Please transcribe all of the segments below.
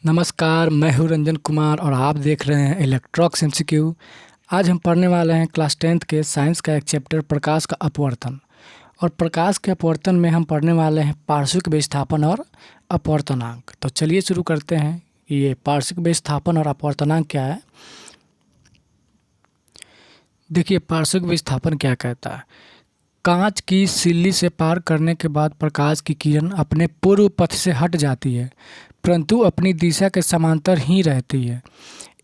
नमस्कार, मैं हूँ रंजन कुमार और आप देख रहे हैं इलेक्ट्रॉक्स एमसीक्यू। आज हम पढ़ने वाले हैं क्लास 10th के साइंस का एक चैप्टर प्रकाश का अपवर्तन। और प्रकाश के अपवर्तन में हम पढ़ने वाले हैं पार्श्विक विस्थापन और अपवर्तनांक। तो चलिए शुरू करते हैं कि ये पार्श्विक विस्थापन और अपवर्तनांक क्या है। देखिए, पार्श्विक विस्थापन क्या कहता है। कांच की सिल्ली से पार करने के बाद प्रकाश की किरण अपने पूर्व पथ से हट जाती है, परंतु अपनी दिशा के समांतर ही रहती है।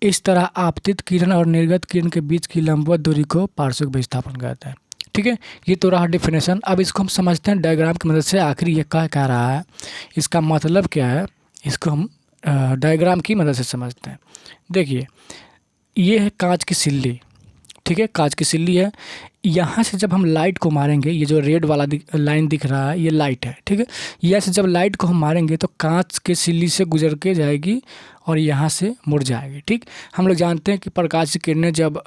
इस तरह आपतित किरण और निर्गत किरण के बीच की लंबवत दूरी को पार्श्विक विस्थापन कहते हैं। ठीक है, ये तो रहा डिफिनेशन। अब इसको हम समझते हैं डायग्राम की मदद से। आखिर ये क्या कह रहा है, इसका मतलब क्या है, इसको हम डायग्राम की मदद से समझते हैं। देखिए, ये है कांच की सिल्ली। ठीक है, कांच की सिल्ली है। यहाँ से जब हम लाइट को मारेंगे, ये जो रेड वाला लाइन दिख रहा है, ये लाइट है। ठीक है, यहाँ से जब लाइट को हम मारेंगे तो कांच के सिल्ली से गुजर के जाएगी और यहाँ से मुड़ जाएगी। ठीक, हम लोग जानते हैं कि प्रकाश की किरणें जब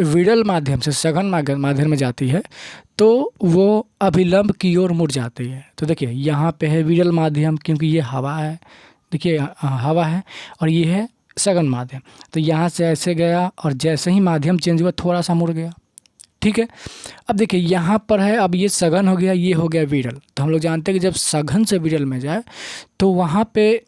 विरल माध्यम से सघन माध्यम में जाती है तो वो अभिलंब की ओर मुड़ जाती है। तो देखिए, यहाँ पे है विरल माध्यम, क्योंकि ये हवा है। देखिए, हवा है और ये है सघन माध्यम। तो यहाँ से ऐसे गया और जैसे ही माध्यम चेंज हुआ थोड़ा सा मुड़ गया। ठीक है, अब देखिए यहाँ पर है, अब ये सघन हो गया, ये हो गया विरल। तो हम लोग जानते हैं कि जब सघन से विरल में जाए तो वहाँ पे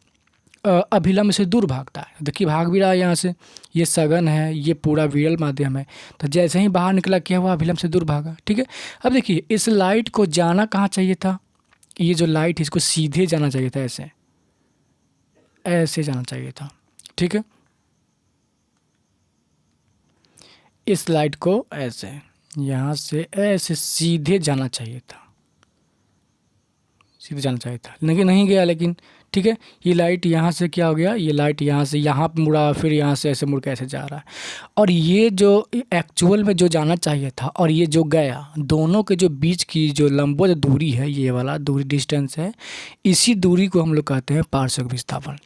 अभिलंब से दूर भागता है। देखिए, भाग भी रहा है यहाँ से। ये सघन है, ये पूरा विरल माध्यम है। तो जैसे ही बाहर निकला, क्या हुआ, अभिलंब से दूर भागा। ठीक है, अब देखिए इस लाइट को जाना कहाँ चाहिए था। ये जो लाइट है इसको सीधे जाना चाहिए था, ऐसे ऐसे जाना चाहिए था। ठीक है, इस लाइट को ऐसे यहाँ से ऐसे सीधे जाना चाहिए था, सीधे जाना चाहिए था, लेकिन नहीं गया। लेकिन ठीक है, ये लाइट यहाँ से क्या हो गया, ये लाइट यहाँ से यहाँ पे मुड़ा, फिर यहाँ से ऐसे मुड़ के ऐसे जा रहा है। और ये जो एक्चुअल में जो जाना चाहिए था और ये जो गया, दोनों के जो बीच की जो लंबवत दूरी है, ये वाला दूरी डिस्टेंस है, इसी दूरी को हम लोग कहते हैं पार्श्विक विस्थापन।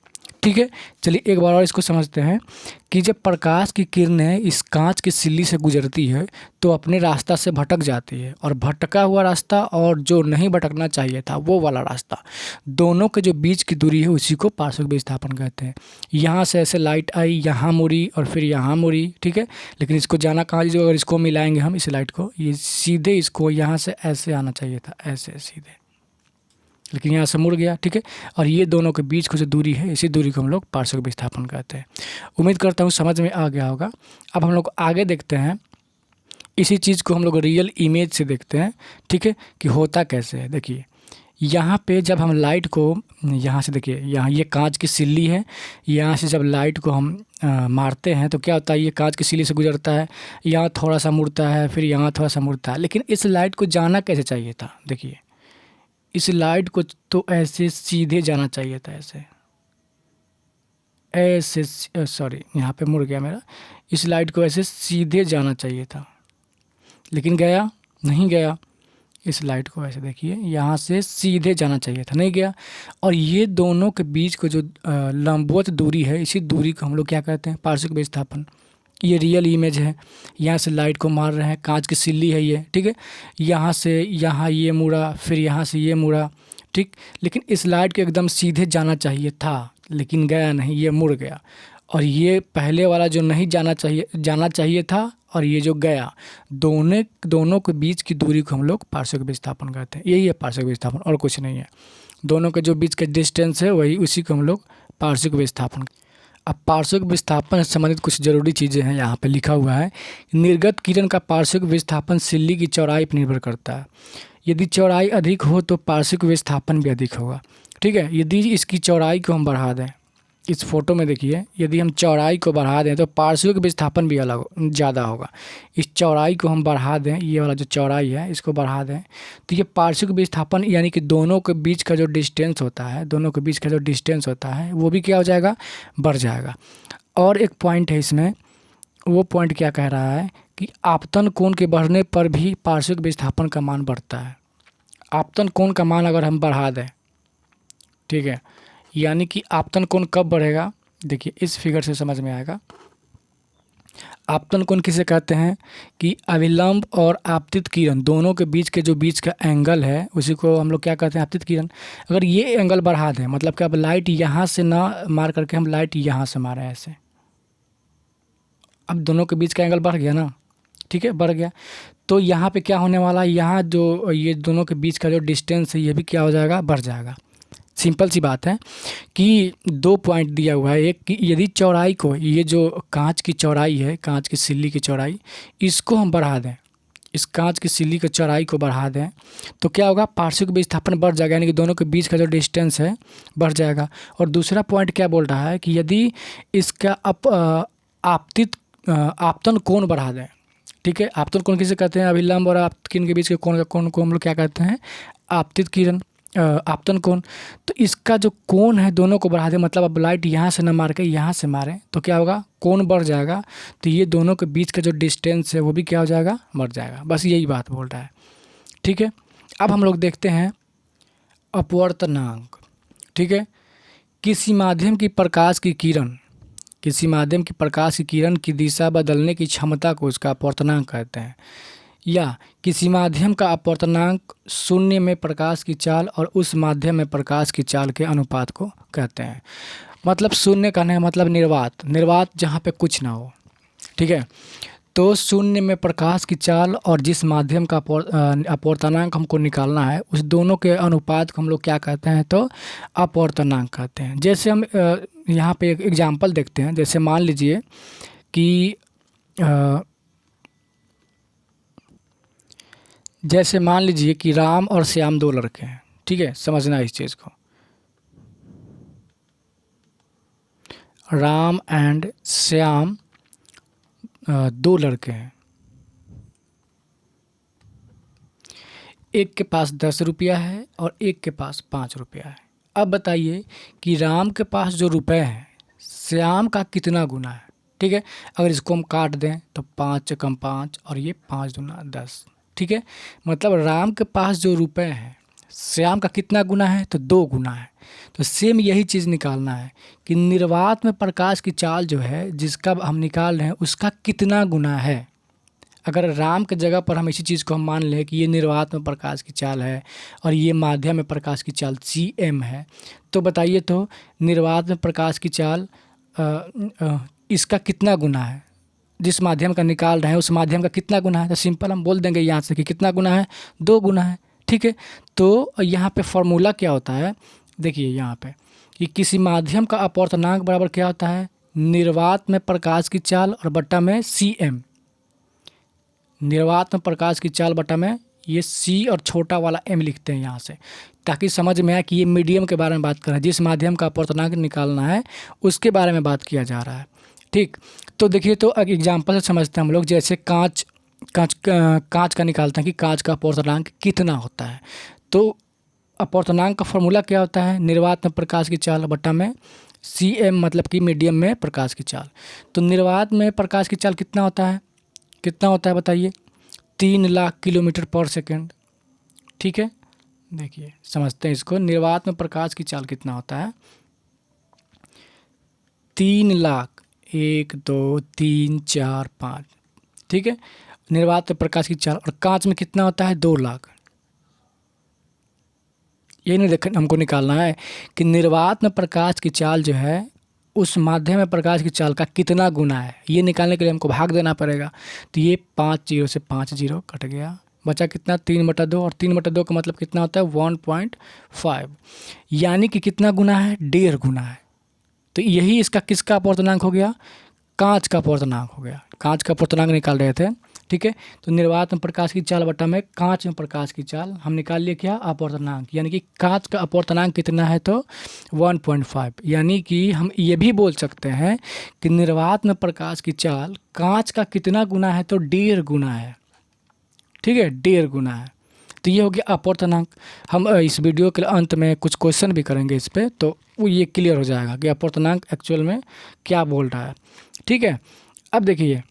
ठीक है, चलिए एक बार और इसको समझते हैं कि जब प्रकाश की किरणें इस कांच की सिल्ली से गुजरती है तो अपने रास्ता से भटक जाती है, और भटका हुआ रास्ता और जो नहीं भटकना चाहिए था वो वाला रास्ता, दोनों के जो बीच की दूरी है उसी को पार्श्विक विस्थापन कहते हैं। यहाँ से ऐसे लाइट आई, यहाँ मुड़ी और फिर यहाँ मुड़ी। ठीक है, लेकिन इसको जाना कहाँ, जो अगर इसको मिलाएंगे हम इस लाइट को, ये सीधे इसको यहाँ से ऐसे आना चाहिए था, ऐसे सीधे, लेकिन यहाँ से मुड़ गया। ठीक है, और ये दोनों के बीच की जो दूरी है, इसी दूरी को हम लोग पार्श्विक विस्थापन कहते हैं। उम्मीद करता हूँ समझ में आ गया होगा। अब हम लोग आगे देखते हैं, इसी चीज़ को हम लोग रियल इमेज से देखते हैं। ठीक है, कि होता कैसे है। देखिए, यहाँ पे जब हम लाइट को यहाँ से, देखिए यहाँ ये कांच की सिल्ली है, यहाँ से जब लाइट को हम मारते हैं तो क्या होता है, ये कांच की सिल्ली से गुजरता है, यहाँ थोड़ा सा मुड़ता है, फिर यहाँ थोड़ा सा मुड़ता है। लेकिन इस लाइट को जाना कैसे चाहिए था। देखिए, इस लाइट को तो ऐसे सीधे जाना चाहिए था, ऐसे ऐसे, सॉरी यहाँ पे मुड़ गया मेरा। इस लाइट को ऐसे सीधे जाना चाहिए था, लेकिन गया नहीं, गया। इस लाइट को ऐसे देखिए, यहाँ से सीधे जाना चाहिए था, नहीं गया। और ये दोनों के बीच को जो लंबवत दूरी है, इसी दूरी को हम लोग क्या कहते हैं, पार्श्विक विस्थापन। ये रियल इमेज है। यहाँ से लाइट को मार रहे हैं, कांच की सिल्ली है ये। ठीक है, यहाँ से यहाँ ये मुड़ा, फिर यहाँ से ये मुड़ा। ठीक, लेकिन इस लाइट को एकदम सीधे जाना चाहिए था, लेकिन गया नहीं, ये मुड़ गया। और ये पहले वाला जो नहीं जाना चाहिए था और ये जो गया, दोनों के बीच की दूरी को हम लोग पार्श्विक विस्थापन कहते हैं। यही है पार्श्विक विस्थापन, और कुछ नहीं है। दोनों के जो बीच का डिस्टेंस है वही, उसी को हम लोग पार्श्विक विस्थापन। अब पार्श्विक विस्थापन से संबंधित कुछ जरूरी चीज़ें हैं, यहाँ पे लिखा हुआ है। निर्गत किरण का पार्श्विक विस्थापन सिल्ली की चौड़ाई पर निर्भर करता है। यदि चौड़ाई अधिक हो तो पार्श्विक विस्थापन भी अधिक होगा। ठीक है, यदि इसकी चौड़ाई को हम बढ़ा दें, इस फोटो में देखिए, यदि हम चौड़ाई को बढ़ा दें तो पार्श्विक विस्थापन भी अलग ज़्यादा होगा। इस चौड़ाई को हम बढ़ा दें, ये वाला जो चौड़ाई है इसको बढ़ा दें, तो ये पार्श्विक विस्थापन यानी कि दोनों के बीच का जो डिस्टेंस होता है, दोनों के बीच का जो डिस्टेंस होता है वो भी क्या हो जाएगा, बढ़ जाएगा। और एक पॉइंट है इसमें, वो पॉइंट क्या कह रहा है कि आपतन कोण के बढ़ने पर भी पार्श्विक विस्थापन का मान बढ़ता है। आपतन कोण का मान अगर हम बढ़ा दें, ठीक है, यानी कि आपतन कोण कब बढ़ेगा, देखिए इस फिगर से समझ में आएगा। आपतन कोण किसे कहते हैं कि अभिलंब और आपतित किरण दोनों के बीच के जो बीच का एंगल है उसी को हम लोग क्या कहते हैं, आपतित किरण। अगर ये एंगल बढ़ा दें, मतलब कि अब लाइट यहाँ से ना मार करके हम लाइट यहाँ से मारें ऐसे, अब दोनों के बीच का एंगल बढ़ गया ना, ठीक है, बढ़ गया। तो यहाँ पे क्या होने वाला है, यहाँ जो ये दोनों के बीच का जो डिस्टेंस है ये भी क्या हो जाएगा, बढ़ जाएगा। सिंपल सी बात है कि 2 पॉइंट दिया हुआ है, एक कि यदि चौड़ाई को, ये जो कांच की चौड़ाई है, कांच की सिल्ली की चौड़ाई, इसको हम बढ़ा दें, इस कांच की सिल्ली की चौड़ाई को बढ़ा दें तो क्या होगा, पार्श्विक विस्थापन बढ़ जाएगा, यानी कि दोनों के बीच का जो डिस्टेंस है बढ़ जाएगा। और दूसरा पॉइंट क्या बोल रहा है कि यदि इसका आपतन कोण बढ़ा दें, ठीक है, आपतन कोण किसे कहते हैं, अभिलंब और आपतित किरण के बीच के कोण का कोण को हम लोग क्या कहते हैं, आपतित किरण, आपतन कोण। तो इसका जो कोण है दोनों को बढ़ा दें, मतलब अब लाइट यहाँ से ना मार के यहाँ से मारें तो क्या होगा, कोण बढ़ जाएगा। तो ये दोनों के बीच का जो डिस्टेंस है वो भी क्या हो जाएगा, बढ़ जाएगा। बस यही बात बोल रहा है, ठीक है। अब हम लोग देखते हैं अपवर्तनांक, ठीक है। किसी माध्यम की प्रकाश की किरण, किसी माध्यम की प्रकाश की किरण की दिशा बदलने की क्षमता को उसका अपवर्तनांक कहते हैं। या किसी माध्यम का अपवर्तनांक शून्य में प्रकाश की चाल और उस माध्यम में प्रकाश की चाल के अनुपात को कहते हैं। मतलब शून्य कहने का मतलब निर्वात, निर्वात जहाँ पे कुछ ना हो, ठीक है। तो शून्य में प्रकाश की चाल और जिस माध्यम का अपवर्तनांक हमको निकालना है उस दोनों के अनुपात को हम लोग क्या कहते हैं, तो अपवर्तनांक कहते हैं। जैसे हम यहाँ पे एक एग्जांपल देखते हैं। जैसे मान लीजिए कि राम और श्याम 2 लड़के हैं, ठीक है, समझना इस चीज़ को। राम एंड श्याम 2 लड़के हैं, एक के पास 10 रुपया है और एक के पास 5 रुपया है। अब बताइए कि राम के पास जो रुपए हैं श्याम का कितना गुना है, ठीक है। अगर इसको हम काट दें तो 5 कम 5 और ये 5 दूना 10, ठीक है। मतलब राम के पास जो रुपए हैं श्याम का कितना गुना है, तो 2 गुना है। तो सेम यही चीज़ निकालना है कि निर्वात में प्रकाश की चाल जो है जिसका हम निकाल रहे हैं उसका कितना गुना है। अगर राम के जगह पर हम इसी चीज़ को हम मान लें कि ये निर्वात में प्रकाश की चाल है और ये माध्यम में प्रकाश की चाल cm है, तो बताइए तो निर्वात में प्रकाश की चाल इसका कितना गुना है, जिस माध्यम का निकाल रहे हैं उस माध्यम का कितना गुना है। तो सिंपल हम बोल देंगे यहाँ से कि कितना गुना है, 2 गुना है, ठीक है। तो यहाँ पे फॉर्मूला क्या होता है, देखिए यहाँ पे कि किसी माध्यम का अपवर्तनांक बराबर क्या होता है, निर्वात में प्रकाश की चाल और बट्टा में cm, निर्वात में प्रकाश की चाल बटा में ये c और छोटा वाला m लिखते हैं यहाँ से, ताकि समझ में आए कि ये मीडियम के बारे में बात कर रहे हैं, जिस माध्यम का अपवर्तनांक निकालना है उसके बारे में बात किया जा रहा है, ठीक। तो देखिए, तो एग्जांपल से समझते हैं हम लोग। जैसे कांच का निकालते हैं कि कांच का अपवर्तनांक कितना होता है। तो अपवर्तनांक का फॉर्मूला क्या होता है, निर्वात में प्रकाश की चाल बटा में cm, मतलब कि मीडियम में प्रकाश की चाल। तो निर्वात में प्रकाश की चाल कितना होता है बताइए, 3 लाख किलोमीटर पर सेकेंड, ठीक है। देखिए समझते हैं इसको, निर्वात में प्रकाश की चाल कितना होता है, 3 लाख, 1 2 3 4 5, ठीक है, निर्वात में प्रकाश की चाल। और कांच में कितना होता है, 2 लाख। ये नहीं देख हमको निकालना है कि निर्वात में प्रकाश की चाल जो है उस माध्यम में प्रकाश की चाल का कितना गुना है, ये निकालने के लिए हमको भाग देना पड़ेगा। तो ये 5 0 से 5 0 कट गया, बचा कितना, 3/2, और 3/2 का मतलब कितना होता है, 1.5, यानी कि कितना गुना है, 1.5 गुना है। तो यही इसका किसका अपवर्तनांक हो गया, कांच का अपवर्तनांक हो गया। कांच का अपवर्तनांक निकाल रहे थे, ठीक है। तो निर्वात में प्रकाश की चाल बटा में कांच में प्रकाश की चाल, हम निकाल लिए क्या, अपवर्तनांक, यानी कि कांच का अपवर्तनांक कितना है, तो 1.5। यानी कि हम ये भी बोल सकते हैं कि निर्वात में प्रकाश की चाल कांच का कितना गुना है, तो 1.5 गुना है, ठीक है, 1.5 गुना है। तो ये हो गया अपवर्तनांक। हम इस वीडियो के अंत में कुछ क्वेश्चन भी करेंगे इस पर, तो वो ये क्लियर हो जाएगा कि अपवर्तनांक एक्चुअल में क्या बोल रहा है, ठीक है। अब देखिए,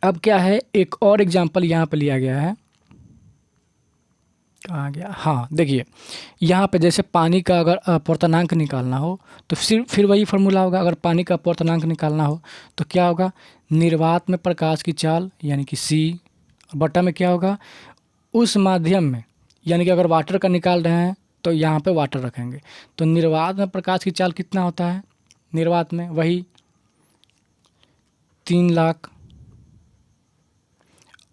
अब क्या है, एक और एग्जांपल यहाँ पर लिया गया है। कहाँ गया, हाँ देखिए यहाँ पे जैसे पानी का अगर अपवर्तनांक निकालना हो तो फिर वही फार्मूला होगा। अगर पानी का अपवर्तनांक निकालना हो तो क्या होगा, निर्वात में प्रकाश की चाल यानी कि सी बटा में क्या होगा, उस माध्यम में, यानी कि अगर वाटर का निकाल रहे हैं तो यहाँ पे वाटर रखेंगे। तो निर्वात में प्रकाश की चाल कितना होता है, निर्वात में वही 3 लाख।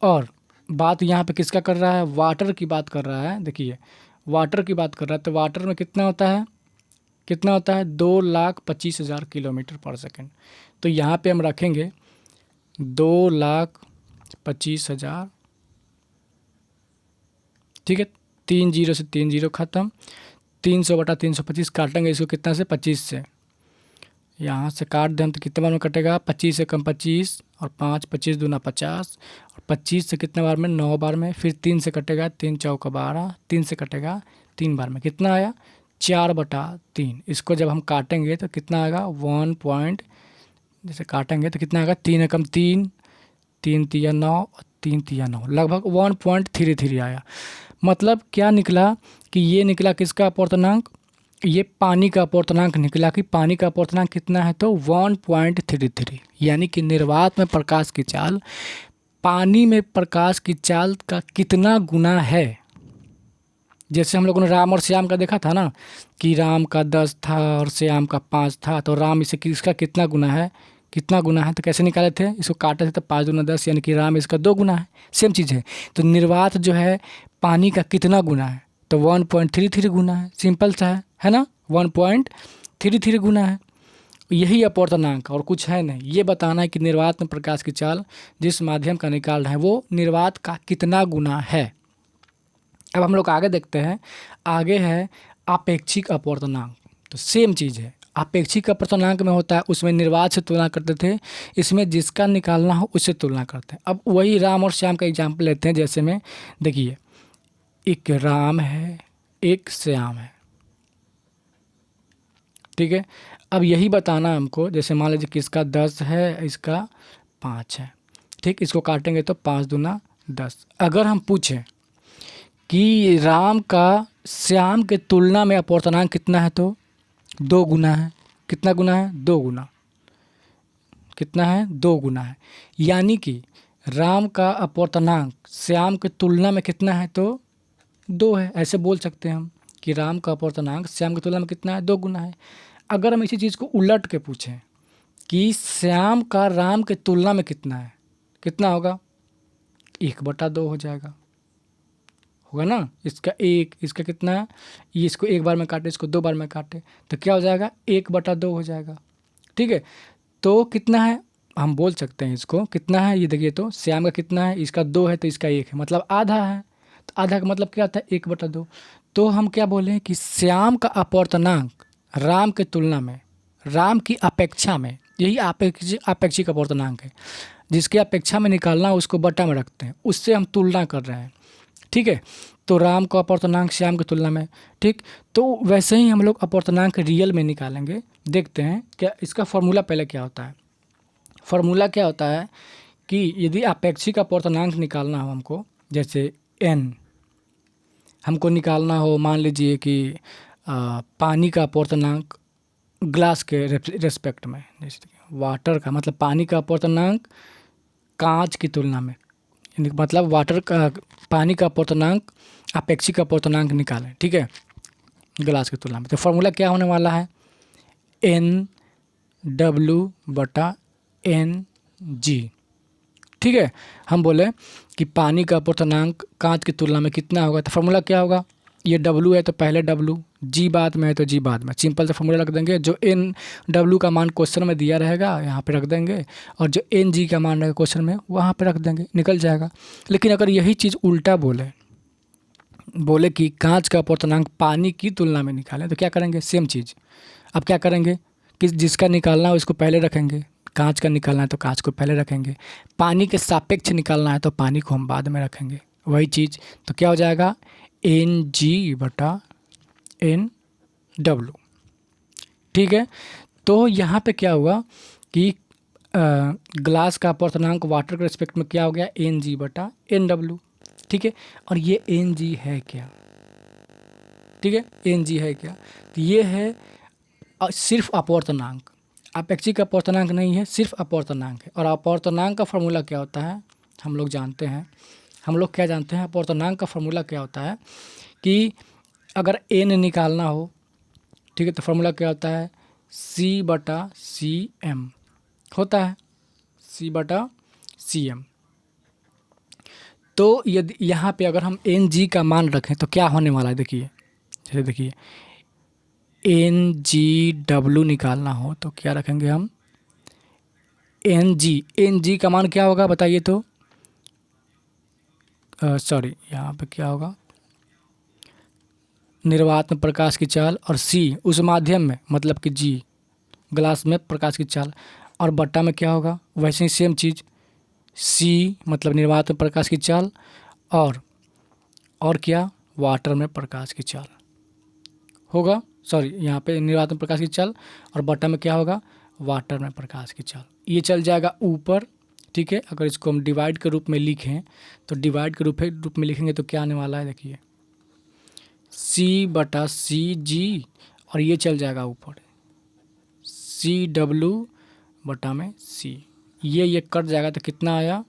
और बात यहाँ पे किसका कर रहा है, वाटर की बात कर रहा है। देखिए वाटर की बात कर रहा है तो वाटर में कितना होता है, कितना होता है 2,25,000 किलोमीटर पर सेकंड। तो यहाँ पे हम रखेंगे 2,25,000, ठीक है। 3 जीरो से 3 जीरो ख़त्म, 300 बटा 325 काटेंगे इसको कितना से, 25 से। यहाँ से काट दें तो कितने बार में कटेगा, 25 से कम 25 और 5, 25 दूना 50 और 25 से कितने बार में, 9 बार में। फिर 3 से कटेगा, 3 चौका 12, 3 से कटेगा 3 बार में, कितना आया 4/3। इसको जब हम काटेंगे तो कितना आएगा 1 पॉइंट, जैसे काटेंगे तो कितना आएगा 3 एकम 3, 3 तिया 9 और 3 तिया 9, लगभग 1.33 आया। मतलब क्या निकला कि ये निकला किसका अपवर्तनांक, ये पानी का अपवर्तनांक निकला कि पानी का अपवर्तनांक कितना है तो 1.33, यानी कि निर्वात में प्रकाश की चाल पानी में प्रकाश की चाल का कितना गुना है। जैसे हम लोगों ने राम और श्याम का देखा था ना कि राम का 10 था और श्याम का 5 था, तो राम इसे किसका कितना गुना है, कितना गुना है, तो कैसे निकाले थे, इसको काटे थे तो 5 दूना 10, यानी कि राम इसका 2 गुना है। सेम चीज़ है, तो निर्वात जो है पानी का कितना गुना है तो 1.33 गुना है। सिंपल सा है ना, 1.33 गुना है। यही अपवर्तनांक और कुछ है नहीं, ये बताना है कि निर्वात में प्रकाश की चाल जिस माध्यम का निकाल रहे हैं वो निर्वात का कितना गुना है। अब हम लोग आगे देखते हैं, आगे है आपेक्षिक अपवर्तनांक। तो सेम चीज़ है, आपेक्षिक अपवर्तनांक में होता है उसमें निर्वात से तुलना करते थे, इसमें जिसका निकालना हो उससे तुलना करते हैं। अब वही राम और श्याम का एग्जाम्पल लेते हैं। जैसे में देखिए एक राम है एक श्याम है, ठीक है। अब यही बताना है हमको, जैसे मान लीजिए कि इसका 10 है इसका 5 है, ठीक। इसको काटेंगे तो 5 दूना 10। अगर हम पूछें कि राम का श्याम के तुलना में अपवर्तनांक कितना है तो 2 गुना है। कितना गुना है, 2 गुना। कितना है, 2 गुना है। यानी कि राम का अपवर्तनांक श्याम के तुलना में कितना है तो 2 है। ऐसे बोल सकते हैं हम कि राम का अपवर्तनांक श्याम की तुलना में कितना है, 2 गुना है। अगर हम इसी चीज़ को उलट के पूछें कि श्याम का राम के तुलना में कितना है, कितना होगा, 1/2 हो जाएगा, होगा ना। इसका 1, इसका कितना है, ये इसको 1 बार में काटे, इसको 2 बार में काटे तो क्या हो जाएगा 1/2 हो जाएगा, ठीक है। तो कितना है, हम बोल सकते हैं इसको कितना है, ये देखिए तो श्याम का कितना है, इसका 2 है तो इसका 1 है, मतलब आधा है। तो आधा का मतलब क्या होता है 1/2। तो हम क्या बोलें कि श्याम का अपवर्तनांक राम के तुलना में, राम की अपेक्षा में, यही आपेक्षिक अपवर्तनांक है। जिसके अपेक्षा में निकालना उसको बटा में रखते हैं, उससे हम तुलना कर रहे हैं, ठीक है। तो राम का अपवर्तनांक श्याम की तुलना में, ठीक। तो वैसे ही हम लोग अपवर्तनांक रियल में निकालेंगे। देखते हैं क्या इसका फॉर्मूला पहले क्या होता है। फॉर्मूला क्या होता है कि यदि अपेक्षिक अपवर्तनांक निकालना हो हमको, जैसे n हमको निकालना हो, मान लीजिए कि पानी का अपवर्तनांक ग्लास के रेस्पेक्ट में, जैसे वाटर का मतलब पानी का अपवर्तनांक कांच की तुलना में, मतलब वाटर का पानी का अपवर्तनांक अपेक्षिक अपवर्तनांक निकालें, ठीक है, ग्लास की तुलना में। तो फॉर्मूला क्या होने वाला है, NW/NG, ठीक है। हम बोले कि पानी का अपवर्तनांक कांच की तुलना में कितना होगा, तो फॉर्मूला क्या होगा, ये W है तो पहले W, G बाद में है तो G बाद में। सिंपल से फॉर्मूला रख देंगे, जो NW का मान क्वेश्चन में दिया रहेगा यहाँ पे रख देंगे, और जो NG का मान रहेगा क्वेश्चन में वहाँ पे रख देंगे, निकल जाएगा। लेकिन अगर यही चीज़ उल्टा बोले कि कांच का अपवर्तनांक पानी की तुलना में निकालें तो क्या करेंगे, सेम चीज़। अब क्या करेंगे कि जिसका निकालना है उसको पहले रखेंगे, कांच का निकालना है तो कांच को पहले रखेंगे, पानी के सापेक्ष निकालना है तो पानी को हम बाद में रखेंगे, वही चीज़। तो क्या हो जाएगा NG/NW, ठीक है। तो यहाँ पे क्या हुआ कि ग्लास का अपवर्तनांक वाटर के रिस्पेक्ट में क्या हो गया NG/NW, ठीक है। और ये एन जी है क्या, ठीक है, एन जी है क्या, तो ये है सिर्फ अपवर्तनांक, अपेक्षिक अपवर्तनांक नहीं है, सिर्फ अपवर्तनांक है। और अपवर्तनांक का फॉर्मूला क्या होता है हम लोग जानते हैं, हम लोग क्या जानते हैं, अपवर्तनांक का फॉर्मूला क्या होता है कि अगर एन निकालना हो, ठीक है, तो फॉर्मूला क्या होता है, सी बटा सी एम होता है, सी बटा सी एम। तो यदि यहाँ पे अगर हम एन जी का मान रखें तो क्या होने वाला है, देखिए, जैसे देखिए एन जी डब्ल्यू निकालना हो तो क्या रखेंगे हम, एन जी का मान क्या होगा बताइए तो, सॉरी यहाँ पे क्या होगा, निर्वात में प्रकाश की चाल, और सी उस माध्यम में मतलब कि जी ग्लास में प्रकाश की चाल, और बट्टा में क्या होगा वैसे ही सेम चीज़, सी मतलब निर्वात में प्रकाश की चाल, और क्या वाटर में प्रकाश की चाल होगा, सॉरी यहाँ पे निर्वात में प्रकाश की चाल और बट्टा में क्या होगा वाटर में प्रकाश की चाल। ये चल जाएगा ऊपर, ठीक है। अगर इसको हम डिवाइड के रूप में लिखें तो डिवाइड के रूप में लिखेंगे तो क्या आने वाला है, देखिए सी बटा सी जी, और ये चल जाएगा ऊपर सी डब्ल्यू बटा में सी, ये कट जाएगा तो कितना आया,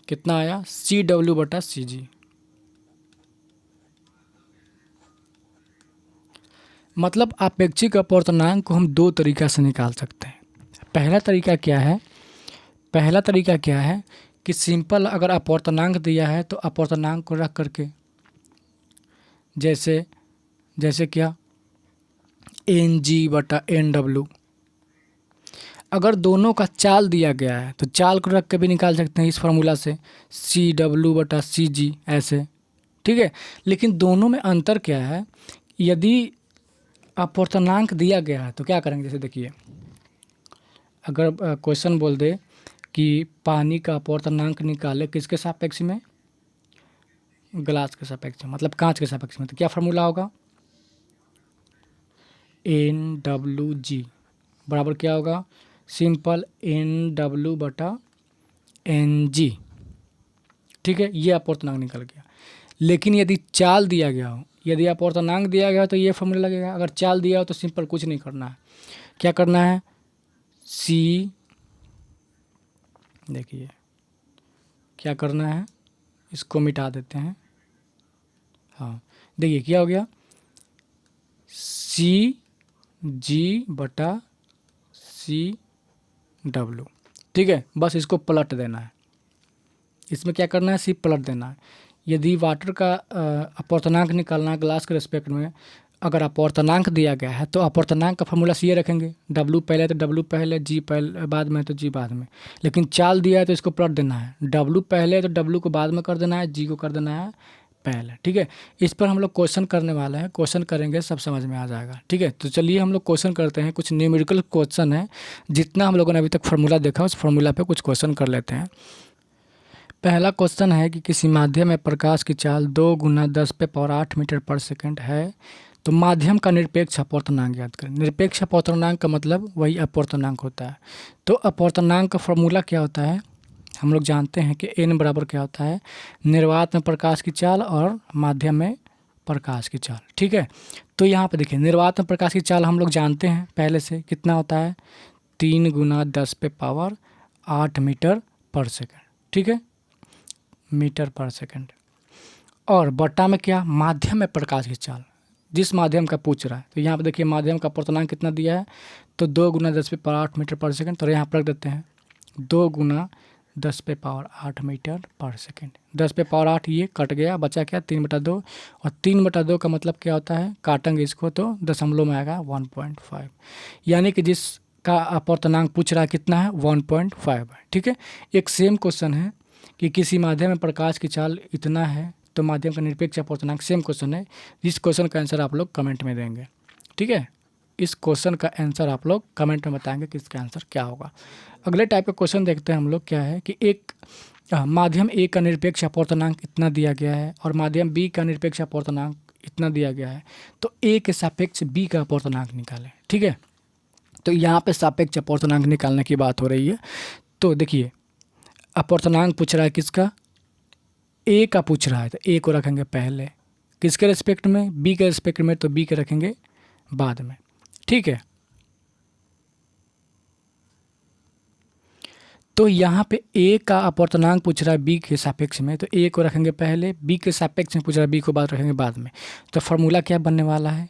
कितना आया सी डब्ल्यू बटा सी जी। मतलब अपेक्षिक अपवर्तनांक को हम दो तरीक़ा से निकाल सकते हैं। पहला तरीका क्या है, पहला तरीका क्या है कि सिंपल अगर अपवर्तनांक दिया है तो अपवर्तनांक को रख करके, जैसे जैसे क्या एन जी बटा एन डब्ल्यू, अगर दोनों का चाल दिया गया है तो चाल को रख के भी निकाल सकते हैं इस फार्मूला से, सी डब्ल्यू बटा सी जी ऐसे, ठीक है। लेकिन दोनों में अंतर क्या है, यदि अपवर्तनांक दिया गया है तो क्या करेंगे, जैसे देखिए अगर क्वेश्चन बोल दे कि पानी का अपवर्तनांक निकाले किसके सापेक्ष में, ग्लास के सापेक्ष में मतलब कांच के सापेक्ष में, तो क्या फार्मूला होगा, एन डब्ल्यू जी बराबर क्या होगा, सिंपल एन डब्ल्यू बटा एन जी, ठीक है। ये अपवर्तनांक निकल गया। लेकिन यदि चाल दिया गया हो, यदि अपवर्तनांक दिया गया हो तो ये फार्मूला लगेगा, अगर चाल दिया हो तो सिंपल कुछ नहीं करना है, क्या करना है, सी, देखिए क्या करना है, इसको मिटा देते हैं, हाँ देखिए क्या हो गया, सी जी बटा सी डब्ल्यू, ठीक है। बस इसको पलट देना है, इसमें क्या करना है, सी पलट देना है। यदि वाटर का अपवर्तनांक निकालना है ग्लास के रिस्पेक्ट में, अगर अपवर्तनांक दिया गया है तो अपवर्तनांक का फॉर्मूला सी रखेंगे, डब्ल्यू पहले तो डब्ल्यू पहले, जी पहले बाद में तो जी बाद में। लेकिन चाल दिया है तो इसको पलट देना है, डब्ल्यू पहले तो डब्ल्यू को बाद में कर देना है, जी को कर देना है पहले, ठीक है। इस पर हम लोग क्वेश्चन करने वाले हैं, क्वेश्चन करेंगे सब समझ में आ जाएगा, ठीक है। तो चलिए हम लोग क्वेश्चन करते हैं, कुछ न्यूमेरिकल क्वेश्चन है, जितना हम लोगों ने अभी तक फार्मूला देखा उस फार्मूला पे कुछ क्वेश्चन कर लेते हैं। पहला क्वेश्चन है कि किसी माध्यम में प्रकाश की चाल 2 × 10⁸ मीटर पर सेकंड है, तो माध्यम का निरपेक्ष अपवर्तनांक ज्ञात करें। निरपेक्ष अपवर्तनांक का मतलब वही अपवर्तनांक होता है। तो अपवर्तनांक का फॉर्मूला क्या होता है, हम लोग जानते हैं कि एन बराबर क्या होता है, निर्वात में प्रकाश की चाल और माध्यम में प्रकाश की चाल, ठीक है। तो यहाँ पे देखिए निर्वात में प्रकाश की चाल हम लोग जानते हैं पहले से, कितना होता है 3 × 10⁸ मीटर पर सेकंड, ठीक है, मीटर पर सेकंड। और बट्टा में क्या, माध्यम में प्रकाश की चाल, जिस माध्यम का पूछ रहा है। तो यहाँ पे देखिए माध्यम का अपवर्तनांक कितना दिया है, तो 2 × 10⁸ मीटर पर सेकंड, तो यहाँ पर रख देते हैं 2 × 10⁸ मीटर पर सेकंड। 10⁸ ये कट गया, बचा क्या 3/2, और 3/2 का मतलब क्या होता है, काटेंगे इसको तो दशमलव में आएगा 1.5, यानी कि जिसका अपवर्तनांक पूछ रहा है कितना है 1.5 है, ठीक है। एक सेम क्वेश्चन है कि किसी माध्यम में प्रकाश की चाल इतना है तो माध्यम का निरपेक्ष अपवर्तनांक, सेम क्वेश्चन है। इस क्वेश्चन का आंसर आप लोग कमेंट में देंगे, ठीक है। इस क्वेश्चन का आंसर आप लोग कमेंट में बताएंगे कि इसका आंसर क्या होगा। अगले टाइप का क्वेश्चन देखते हैं हम लोग, क्या है कि एक माध्यम ए का निरपेक्ष अपवर्तनांक इतना दिया गया है और माध्यम बी का निरपेक्ष अपवर्तनांक इतना दिया गया है, तो ए के सापेक्ष बी का अपवर्तनांक निकालें, ठीक है। तो यहाँ पे सापेक्ष अपवर्तनांक निकालने की बात हो रही है। तो देखिए अपवर्तनांक पूछ रहा है किसका, ए का पूछ रहा है तो ए को रखेंगे पहले, किसके रिस्पेक्ट में, बी के रिस्पेक्ट में, तो बी के रखेंगे बाद में। ठीक है, तो यहाँ पे ए का अपवर्तनांक पूछ रहा है बी के सापेक्ष में, तो ए को रखेंगे पहले, बी के सापेक्ष में पूछ रहा है बी को बाद रखेंगे बाद में। तो फार्मूला क्या बनने वाला है,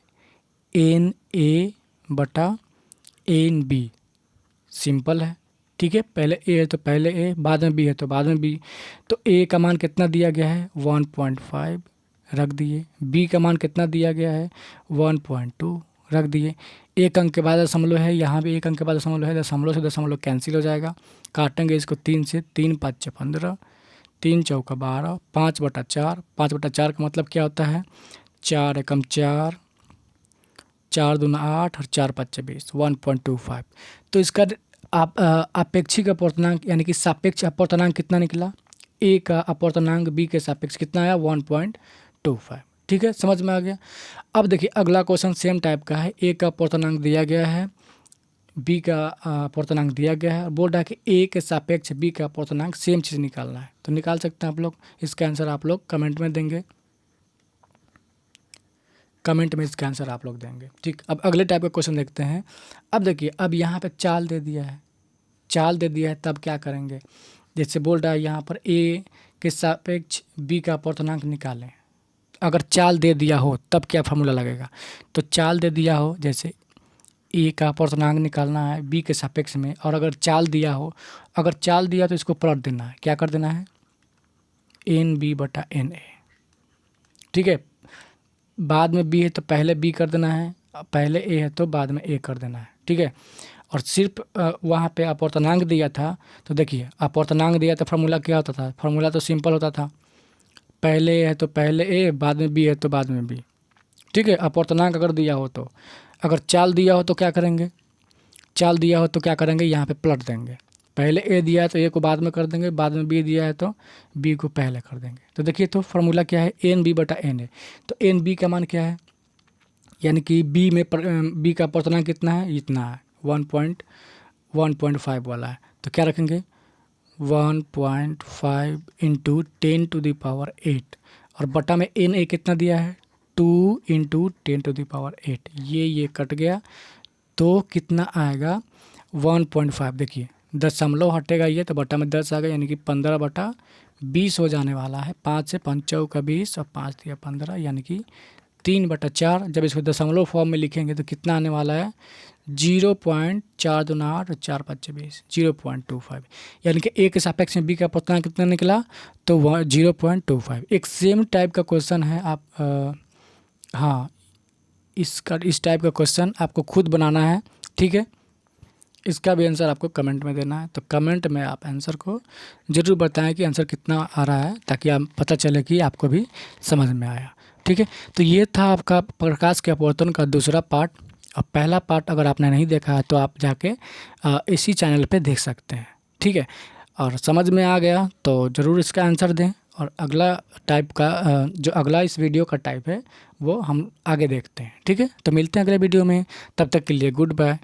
एन ए बटा एन बी, सिंपल है। ठीक है, पहले ए है तो पहले ए, बाद में बी है तो बाद में बी। तो ए का मान कितना दिया गया है 1.5 रख दिए, बी का मान कितना दिया गया है 1.2 रख दिए। एक अंक के बाद दशमलव है, यहाँ भी एक अंक के बाद दशमलव है, दशमलव से दशमलव कैंसिल हो जाएगा, काटेंगे इसको 3 से, 3 5 15, 3 चौका 12, 5/4, 5/4 का मतलब क्या होता है 4 एकम 4, 4 दूना 8 और 4 5 20, 1.25। तो इसका अपेक्षिक अपवर्तनांक यानी कि सापेक्ष अपवर्तनांक कितना निकला, ए का अपवर्तनांक बी के सापेक्ष कितना आया 1.25। ठीक है, समझ में आ गया। अब देखिए अगला क्वेश्चन सेम टाइप का है, ए का अपवर्तनांक दिया गया है, बी का अपवर्तनांक दिया गया है, बोल रहा है कि ए के सापेक्ष बी का अपवर्तनांक सेम चीज़ निकालना है। तो निकाल सकते हैं आप लोग, इसका आंसर आप लोग कमेंट में देंगे, कमेंट में इसका आंसर आप लोग देंगे। ठीक, अब अगले टाइप का क्वेश्चन देखते हैं। अब देखिए अब यहाँ पे चाल दे दिया है, चाल दे दिया है, तब क्या करेंगे, जैसे बोल रहा है यहाँ पर ए के सापेक्ष बी का अपवर्तनांक निकालें। अगर चाल दे दिया हो तब क्या फार्मूला लगेगा, तो चाल दे दिया हो जैसे ए का अपवर्तनांक निकालना है बी के सापेक्ष में, और अगर चाल दिया हो, अगर चाल दिया तो इसको पलट देना है, क्या कर देना है एन बी बटा एन ए। ठीक है, बाद में बी है तो पहले बी कर देना है, पहले ए है तो बाद में ए कर देना है। ठीक है, और सिर्फ वहाँ पे अपवर्तनांक दिया था, तो देखिए अपवर्तनांक दिया तो फार्मूला क्या होता था, फार्मूला तो सिंपल होता था, पहले ए है तो पहले ए, बाद में बी है तो बाद में बी। ठीक है, अपवर्तनांक अगर दिया हो तो, अगर चाल दिया हो तो क्या करेंगे, चाल दिया हो तो क्या करेंगे यहाँ पे पलट देंगे, पहले ए दिया है तो ए को बाद में कर देंगे, बाद में बी दिया है तो बी को पहले कर देंगे। तो देखिए तो फार्मूला क्या है एन बी बटा एन ए। तो एन बी का मान क्या है, यानी कि बी में बी का अपवर्तनांक कितना है, इतना है 1.5 वाला है, तो क्या रखेंगे 1.5 इंटू 10⁸, और बटा में एन ए कितना दिया है 2 इंटू 10⁸। ये कट गया तो कितना आएगा 1.5। देखिए दशमलव हटेगा ये तो बटा में 10 आ गया, यानी कि 15/20 हो जाने वाला है। 5 से 5 चौका 20 और 5 दिया 15, यानी कि 3/4। जब इसको दशमलव फॉर्म में लिखेंगे तो कितना आने वाला है 0.428 और 4 5 20, 0.25, यानी कि ए के सापेक्ष में बी का अपवर्तनांक कितना निकला तो 0.25। एक सेम टाइप का क्वेश्चन है, आप हाँ इस टाइप का क्वेश्चन आपको खुद बनाना है। ठीक है, इसका भी आंसर आपको कमेंट में देना है, तो कमेंट में आप आंसर को ज़रूर बताएं कि आंसर कितना आ रहा है, ताकि आप पता चले कि आपको भी समझ में आया। ठीक है, तो ये था आपका प्रकाश के अपवर्तन का दूसरा पार्ट। और पहला पार्ट अगर आपने नहीं देखा है तो आप जाके इसी चैनल पे देख सकते हैं। ठीक है, और समझ में आ गया तो ज़रूर इसका आंसर दें, और अगला टाइप का जो अगला इस वीडियो का टाइप है वो हम आगे देखते हैं। ठीक है, तो मिलते हैं अगले वीडियो में, तब तक के लिए गुड बाय।